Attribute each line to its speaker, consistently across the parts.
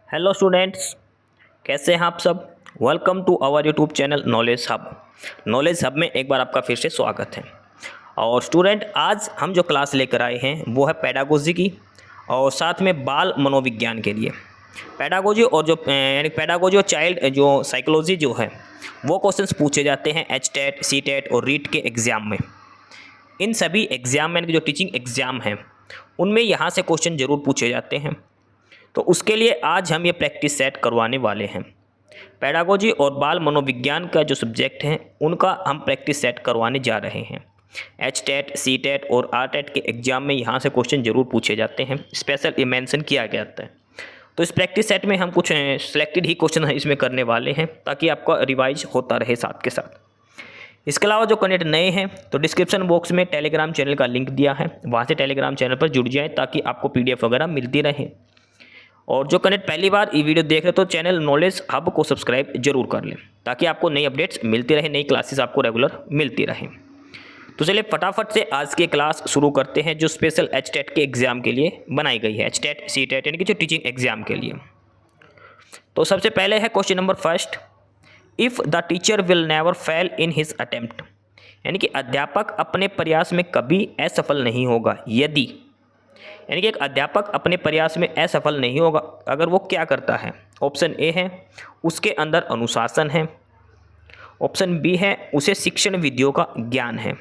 Speaker 1: Hello students, कैसे हैं आप सब। Welcome to our YouTube channel Knowledge Hub. Knowledge Hub में एक बार आपका फिर से स्वागत है। और स्टूडेंट, आज हम जो क्लास लेकर आए हैं वो है पेडागोजी की और साथ में बाल मनोविज्ञान के लिए। पेडागोजी और जो यानी पेडागोजी और चाइल्ड जो साइकोलॉजी जो है वो क्वेश्चंस पूछे जाते हैं HTET, CTET और रीट के एग्ज़ाम में। इन सभी एग्ज़ाम में जो टीचिंग एग्ज़ाम हैं उनमें यहाँ से क्वेश्चन ज़रूर पूछे जाते हैं। तो उसके लिए आज हम ये प्रैक्टिस सेट करवाने वाले हैं। पेडागोजी और बाल मनोविज्ञान का जो सब्जेक्ट हैं उनका हम प्रैक्टिस सेट करवाने जा रहे हैं। HTET, CTET और RTET के एग्ज़ाम में यहाँ से क्वेश्चन ज़रूर पूछे जाते हैं, स्पेशल ये मेंशन किया गया है। तो इस प्रैक्टिस सेट में हम कुछ सिलेक्टेड ही क्वेश्चन इसमें करने वाले हैं ताकि आपका रिवाइज होता रहे साथ के साथ। इसके अलावा जो कैंडिडेट नए हैं तो डिस्क्रिप्शन बॉक्स में टेलीग्राम चैनल का लिंक दिया है, वहाँ से टेलीग्राम चैनल पर जुड़ जाएँ ताकि आपको PDF वगैरह मिलती रहे। और जो कैंडिडेट पहली बार ये वीडियो देख रहे तो चैनल नॉलेज हब को सब्सक्राइब जरूर कर लें ताकि आपको नई अपडेट्स मिलती रहे, नई क्लासेस आपको रेगुलर मिलती रहें। तो चलिए फटाफट से आज की क्लास शुरू करते हैं जो स्पेशल HTET के एग्ज़ाम के लिए बनाई गई है। HTET, CTET यानी कि जो टीचिंग एग्ज़ाम के लिए। तो सबसे पहले है question number first, if the teacher will never fail in his attempt, यानी कि अध्यापक अपने प्रयास में कभी असफल नहीं होगा यदि, यानी कि एक अध्यापक अपने प्रयास में असफल नहीं होगा अगर वो क्या करता है। ऑप्शन ए है उसके अंदर अनुशासन है, ऑप्शन बी है उसे शिक्षण विधियों का ज्ञान है,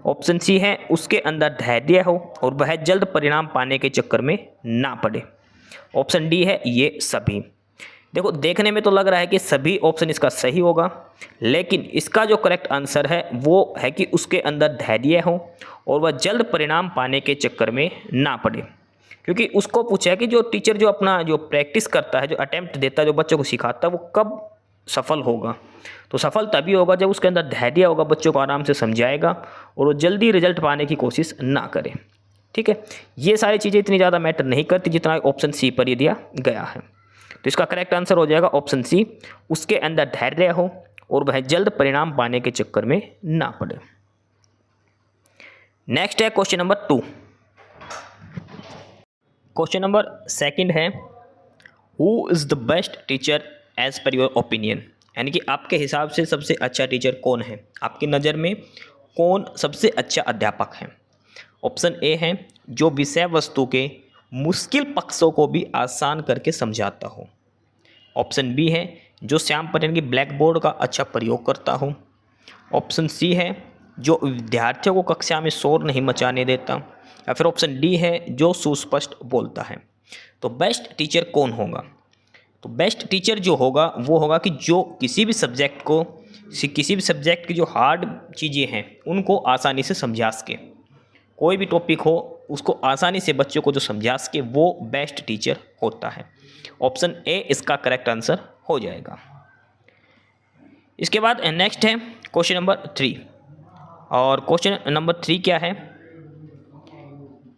Speaker 1: ऑप्शन सी है उसके अंदर धैर्य हो और वह जल्द परिणाम पाने के चक्कर में ना पड़े, ऑप्शन डी है ये सभी। देखो, देखने में तो लग रहा है कि सभी ऑप्शन इसका सही होगा, लेकिन इसका जो करेक्ट आंसर है वो है कि उसके अंदर धैर्य हो और वह जल्द परिणाम पाने के चक्कर में ना पड़े। क्योंकि उसको पूछा है कि जो टीचर जो अपना जो प्रैक्टिस करता है, जो अटेम्प्ट देता है, जो बच्चों को सिखाता है, वो कब सफल होगा। तो सफल तभी होगा जब उसके अंदर धैर्य होगा, बच्चों को आराम से समझाएगा और वो जल्दी रिजल्ट पाने की कोशिश ना करे। ठीक है, ये सारी चीज़ें इतनी ज़्यादा मैटर नहीं करती जितना ऑप्शन सी पर ये दिया गया है। तो इसका करेक्ट आंसर हो जाएगा ऑप्शन सी, उसके अंदर धैर्य हो और वह जल्द परिणाम पाने के चक्कर में ना पड़े। नेक्स्ट है question number 2। Question number second है, who is the best teacher as per your opinion, यानी कि आपके हिसाब से सबसे अच्छा टीचर कौन है, आपकी नज़र में कौन सबसे अच्छा अध्यापक है। ऑप्शन ए है जो विषय वस्तु के मुश्किल पक्षों को भी आसान करके समझाता हो, ऑप्शन बी है जो श्याम पटेल की ब्लैक बोर्ड का अच्छा प्रयोग करता हो, ऑप्शन सी है जो विद्यार्थियों को कक्षा में शोर नहीं मचाने देता, या फिर ऑप्शन डी है जो सुस्पष्ट बोलता है। तो बेस्ट टीचर कौन होगा। तो बेस्ट टीचर जो होगा वो होगा कि जो किसी भी सब्जेक्ट की जो हार्ड चीज़ें हैं उनको आसानी से समझा सके, कोई भी टॉपिक हो उसको आसानी से बच्चों को जो समझा सके, वो बेस्ट टीचर होता है। ऑप्शन ए इसका करेक्ट आंसर हो जाएगा। इसके बाद नेक्स्ट है क्वेश्चन नंबर 3। और क्वेश्चन नंबर 3 क्या है,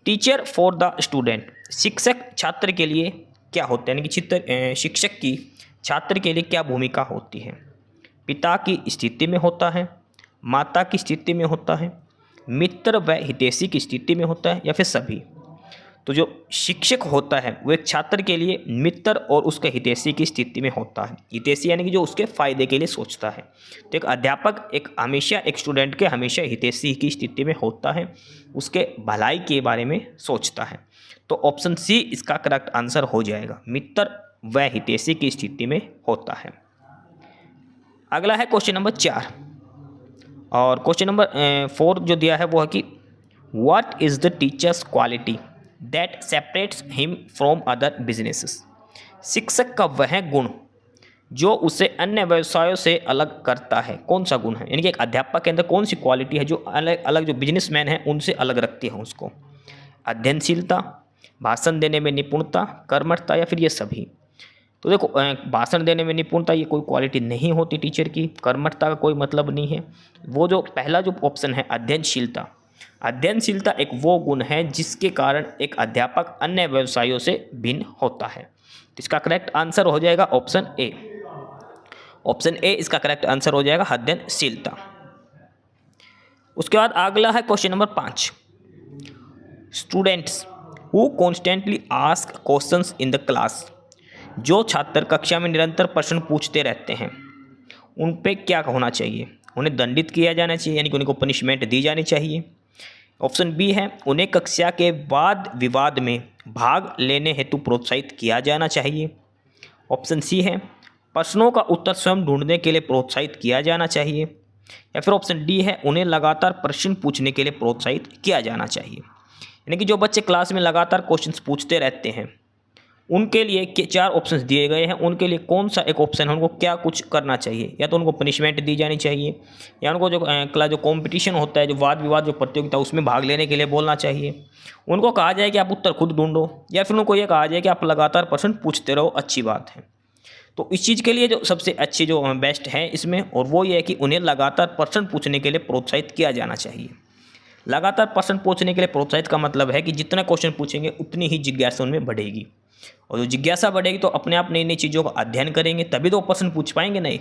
Speaker 1: टीचर फॉर द स्टूडेंट, शिक्षक छात्र के लिए क्या होता है, यानी कि शिक्षक की छात्र के लिए क्या भूमिका होती है। पिता की स्थिति में होता है, माता की स्थिति में होता है, मित्र व हितैषी की स्थिति में होता है, या फिर सभी। तो जो शिक्षक होता है वो एक छात्र के लिए मित्र और उसके हितैषी की स्थिति में होता है। हितैषी यानी कि जो उसके फायदे के लिए सोचता है। तो एक अध्यापक हमेशा एक स्टूडेंट के हमेशा हितैषी की स्थिति में होता है, उसके भलाई के बारे में सोचता है। तो ऑप्शन सी इसका करेक्ट आंसर हो जाएगा, मित्र व हितैषी की स्थिति में होता है। अगला है क्वेश्चन नंबर 4। और क्वेश्चन नंबर 4 जो दिया है वो है कि what is the teachers quality that separates him from other businesses, शिक्षक का वह गुण जो उसे अन्य व्यवसायों से अलग करता है, कौन सा गुण है, यानी कि एक अध्यापक के अंदर कौन सी क्वालिटी है जो अलग अलग जो बिजनेसमैन हैं उनसे अलग रखती है उसको। अध्ययनशीलता, भाषण देने में निपुणता, कर्मठता, या फिर ये सभी। तो देखो, भाषण देने में निपुणता ये कोई क्वालिटी नहीं होती टीचर की, कर्मठता का कोई मतलब नहीं है। वो जो पहला जो ऑप्शन है अध्ययनशीलता, अध्ययनशीलता एक वो गुण है जिसके कारण एक अध्यापक अन्य व्यवसायों से भिन्न होता है। तो इसका करेक्ट आंसर हो जाएगा ऑप्शन ए। ऑप्शन ए इसका करेक्ट आंसर हो जाएगा, अध्ययनशीलता। उसके बाद अगला है question number 5। Students who constantly ask questions in the class, जो छात्र कक्षा में निरंतर प्रश्न पूछते रहते हैं उन पे क्या होना चाहिए? उन्हें दंडित किया जाना चाहिए, यानी कि उनको पनिशमेंट दी जानी चाहिए। ऑप्शन बी है उन्हें कक्षा के वाद विवाद में भाग लेने हेतु प्रोत्साहित किया जाना चाहिए। ऑप्शन सी है प्रश्नों का उत्तर स्वयं ढूंढने के लिए प्रोत्साहित किया जाना चाहिए। या फिर ऑप्शन डी है उन्हें लगातार प्रश्न पूछने के लिए प्रोत्साहित किया जाना चाहिए। यानी कि जो बच्चे क्लास में लगातार क्वेश्चंस पूछते रहते हैं उनके लिए चार ऑप्शंस दिए गए हैं, उनके लिए कौन सा एक ऑप्शन है, उनको क्या कुछ करना चाहिए? या तो उनको पनिशमेंट दी जानी चाहिए, या उनको जो कंपटीशन होता है, जो वाद विवाद जो प्रतियोगिता उसमें भाग लेने के लिए बोलना चाहिए। उनको कहा जाए कि आप उत्तर खुद ढूंढो, या फिर उनको ये कहा जाए कि आप लगातार प्रश्न पूछते रहो। अच्छी बात है। तो इस चीज़ के लिए जो सबसे अच्छी जो बेस्ट है इसमें, और वो ये है कि उन्हें लगातार प्रश्न पूछने के लिए प्रोत्साहित किया जाना चाहिए। लगातार प्रश्न पूछने के लिए प्रोत्साहित का मतलब है कि जितना क्वेश्चन पूछेंगे उतनी ही जिज्ञासा उनमें बढ़ेगी, और जो जिज्ञासा बढ़ेगी तो अपने आप नई नई चीज़ों का अध्ययन करेंगे, तभी तो प्रश्न पूछ पाएंगे। नहीं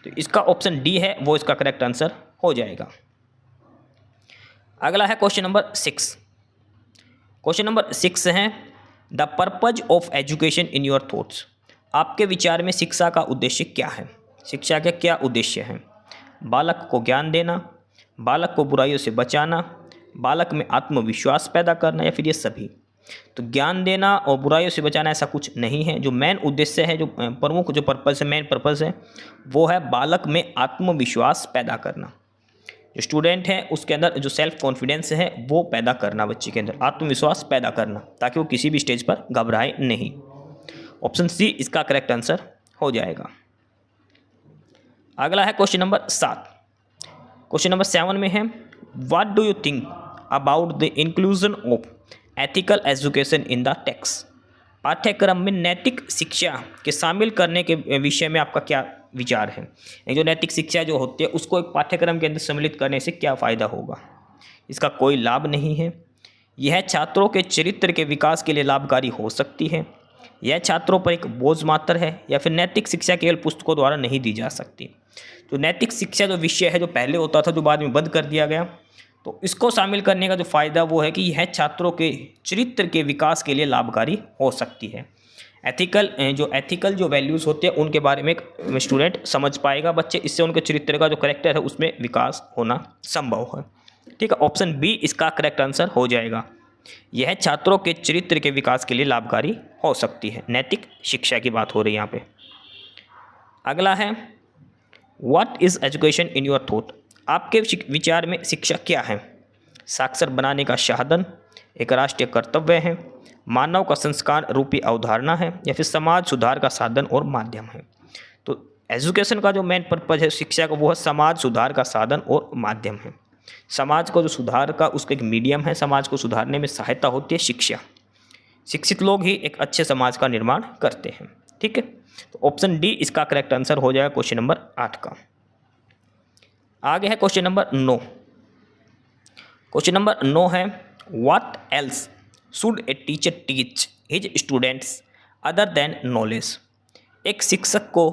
Speaker 1: तो इसका ऑप्शन डी है वो इसका करेक्ट आंसर हो जाएगा। अगला है क्वेश्चन नंबर 6। क्वेश्चन नंबर 6 है the purpose of education in your thoughts. आपके विचार में शिक्षा का उद्देश्य क्या है? शिक्षा के क्या उद्देश्य हैं? बालक को ज्ञान देना, बालक को बुराइयों से बचाना, बालक में आत्मविश्वास पैदा करना, या फिर ये सभी? तो ज्ञान देना और बुराइयों से बचाना ऐसा कुछ नहीं है। जो मेन उद्देश्य है, जो प्रमुख जो पर्पज़ है, मेन पर्पज़ है, वो है बालक में आत्मविश्वास पैदा करना। जो स्टूडेंट है उसके अंदर जो सेल्फ कॉन्फिडेंस है वो पैदा करना, बच्चे के अंदर आत्मविश्वास पैदा करना, ताकि वो किसी भी स्टेज पर घबराए नहीं। ऑप्शन सी इसका करेक्ट आंसर हो जाएगा। अगला है क्वेश्चन नंबर 7। क्वेश्चन नंबर 7 में है what do you think about the inclusion of ethical education in the text. पाठ्यक्रम में नैतिक शिक्षा के शामिल करने के विषय में आपका क्या विचार है? जो नैतिक शिक्षा जो होती है उसको एक पाठ्यक्रम के अंदर सम्मिलित करने से क्या फ़ायदा होगा? इसका कोई लाभ नहीं है। यह छात्रों के चरित्र के विकास के लिए लाभकारी हो सकती है। यह छात्रों पर एक बोझ मात्र है, या फिर नैतिक शिक्षा केवल पुस्तकों द्वारा नहीं दी जा सकती। तो नैतिक शिक्षा जो विषय है, जो पहले होता था, जो बाद में बंद कर दिया गया, तो इसको शामिल करने का जो फ़ायदा वो है कि यह छात्रों के चरित्र के विकास के लिए लाभकारी हो सकती है। एथिकल जो वैल्यूज़ होते हैं उनके बारे में एक स्टूडेंट समझ पाएगा, बच्चे, इससे उनके चरित्र का जो करेक्टर है उसमें विकास होना संभव है। ठीक है, ऑप्शन बी इसका करेक्ट आंसर हो जाएगा। यह छात्रों के चरित्र के विकास के लिए लाभकारी हो सकती है। नैतिक शिक्षा की बात हो रही है यहाँ पे। अगला है what is education in your thought. आपके विचार में शिक्षा क्या है? साक्षर बनाने का साधन, एक राष्ट्रीय कर्तव्य है, मानव का संस्कार रूपी अवधारणा है, या फिर समाज सुधार का साधन और माध्यम है? तो एजुकेशन का जो मेन पर्पज है शिक्षा का, वो है समाज सुधार का साधन और माध्यम है। समाज को जो सुधार का उसका एक मीडियम है, समाज को सुधारने में सहायता होती है शिक्षा। शिक्षित लोग ही एक अच्छे समाज का निर्माण करते हैं। ठीक है, तो ऑप्शन डी इसका करेक्ट आंसर हो जाएगा क्वेश्चन नंबर 8 का। आगे है क्वेश्चन नंबर 9। क्वेश्चन नंबर 9 है what else should a teacher teach his students other than knowledge. एक शिक्षक को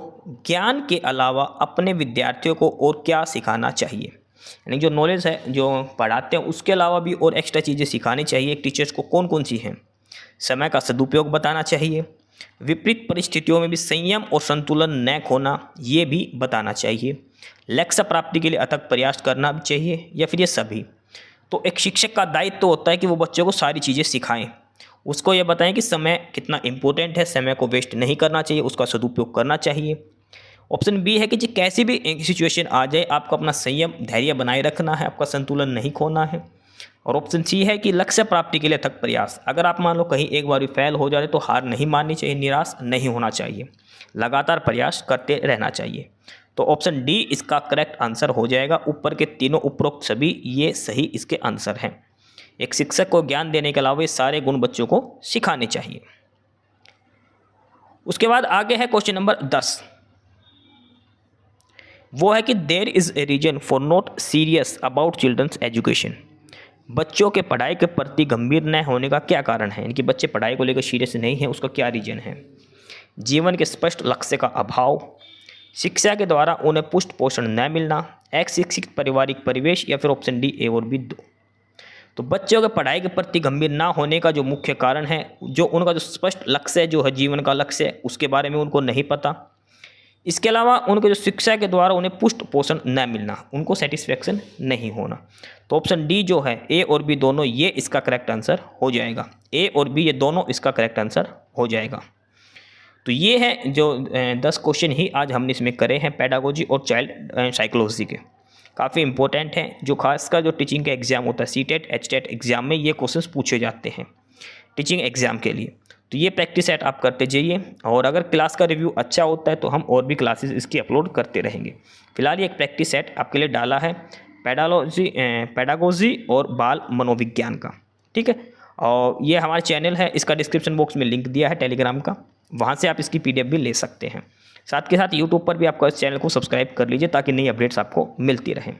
Speaker 1: ज्ञान के अलावा अपने विद्यार्थियों को और क्या सिखाना चाहिए? यानी जो नॉलेज है जो पढ़ाते हैं उसके अलावा भी और एक्स्ट्रा चीज़ें सिखानी चाहिए एक टीचर्स को। कौन कौन सी हैं? समय का सदुपयोग बताना चाहिए, विपरीत परिस्थितियों में भी संयम और संतुलन न खोना ये भी बताना चाहिए, लक्ष्य प्राप्ति के लिए अथक प्रयास करना भी चाहिए, या फिर ये सभी? तो एक शिक्षक का दायित्व तो होता है कि वो बच्चों को सारी चीज़ें सिखाएं, उसको ये बताएं कि समय कितना इम्पोर्टेंट है, समय को वेस्ट नहीं करना चाहिए, उसका सदुपयोग करना चाहिए। ऑप्शन बी है कि जी कैसी भी सिचुएशन आ जाए आपको अपना संयम धैर्य बनाए रखना है, आपका संतुलन नहीं खोना है। और ऑप्शन सी है कि लक्ष्य प्राप्ति के लिए अथक प्रयास। अगर आप मान लो कहीं एक बार फेल हो जाए तो हार नहीं माननी चाहिए, निराश नहीं होना चाहिए, लगातार प्रयास करते रहना चाहिए। तो ऑप्शन डी इसका करेक्ट आंसर हो जाएगा। ऊपर के तीनों उपरोक्त सभी ये सही इसके आंसर हैं। एक शिक्षक को ज्ञान देने के अलावा ये सारे गुण बच्चों को सिखाने चाहिए। उसके बाद आगे है क्वेश्चन नंबर 10। वो है कि there is a reason for not serious about children's education. बच्चों के पढ़ाई के प्रति गंभीर न होने का क्या कारण है? यानी कि बच्चे पढ़ाई को लेकर सीरियस नहीं है, उसका क्या रीजन है? जीवन के स्पष्ट लक्ष्य का अभाव, शिक्षा के द्वारा उन्हें पुष्ट पोषण न मिलना, एक शिक्षित पारिवारिक परिवेश, या फिर ऑप्शन डी ए और बी दो? तो बच्चों के पढ़ाई के प्रति गंभीर ना होने का जो मुख्य कारण है, जो उनका जो स्पष्ट लक्ष्य जो है, जीवन का लक्ष्य है, उसके बारे में उनको नहीं पता। इसके अलावा उनके जो शिक्षा के द्वारा उन्हें पुष्ट पोषण न मिलना, उनको सेटिस्फेक्शन नहीं होना। तो ऑप्शन डी जो है, ए और बी दोनों, ये इसका करेक्ट आंसर हो जाएगा। ए और बी ये दोनों इसका करेक्ट आंसर हो जाएगा। तो ये है जो 10 क्वेश्चन ही आज हमने इसमें करे हैं पेडागोजी और चाइल्ड साइकोलॉजी के। काफ़ी इंपॉर्टेंट हैं, जो खासकर जो टीचिंग का एग्जाम होता है, सीटेट एचटेट एग्जाम में ये क्वेश्चंस पूछे जाते हैं टीचिंग एग्जाम के लिए। तो ये प्रैक्टिस सेट आप करते जाइए, और अगर क्लास का रिव्यू अच्छा होता है तो हम और भी क्लासेस इसकी अपलोड करते रहेंगे। फिलहाल ये एक प्रैक्टिस सेट आपके लिए डाला है पेडागोजी और बाल मनोविज्ञान का, ठीक है। और ये हमारा चैनल है, इसका डिस्क्रिप्शन बॉक्स में लिंक दिया है टेलीग्राम का, वहाँ से आप इसकी PDF भी ले सकते हैं। साथ के साथ यूट्यूब पर भी आपको इस चैनल को सब्सक्राइब कर लीजिए ताकि नई अपडेट्स आपको मिलती रहें।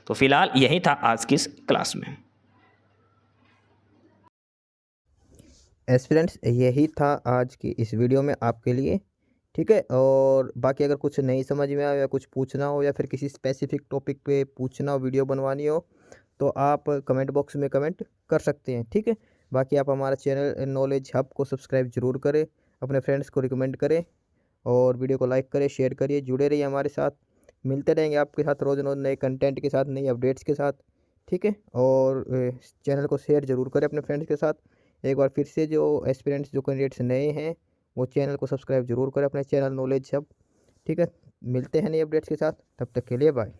Speaker 1: तो फिलहाल यही था आज की इस क्लास में।
Speaker 2: एस्पिरेंट्स, यही था आज की इस वीडियो में आपके लिए, ठीक है। और बाकी अगर कुछ नहीं समझ में आया या कुछ पूछना हो या फिर किसी स्पेसिफिक टॉपिक पे पूछना हो, वीडियो बनवानी हो, तो आप कमेंट बॉक्स में कमेंट कर सकते हैं, ठीक है। बाकी आप हमारा चैनल नॉलेज हब को सब्सक्राइब जरूर करें, अपने फ्रेंड्स को रिकमेंड करें, और वीडियो को लाइक करें, शेयर करिए, जुड़े रहिए हमारे साथ। मिलते रहेंगे आपके साथ रोज़ रोज़ नए कंटेंट के साथ, नई अपडेट्स के साथ, ठीक है। और चैनल को शेयर ज़रूर करें अपने फ्रेंड्स के साथ। एक बार फिर से जो एस्पिरेंट्स, जो कैंडिडेट्स नए हैं, वो चैनल को सब्सक्राइब जरूर करें, अपने चैनल नॉलेज हब, ठीक है। मिलते हैं नई अपडेट्स के साथ, तब तक के लिए बाय।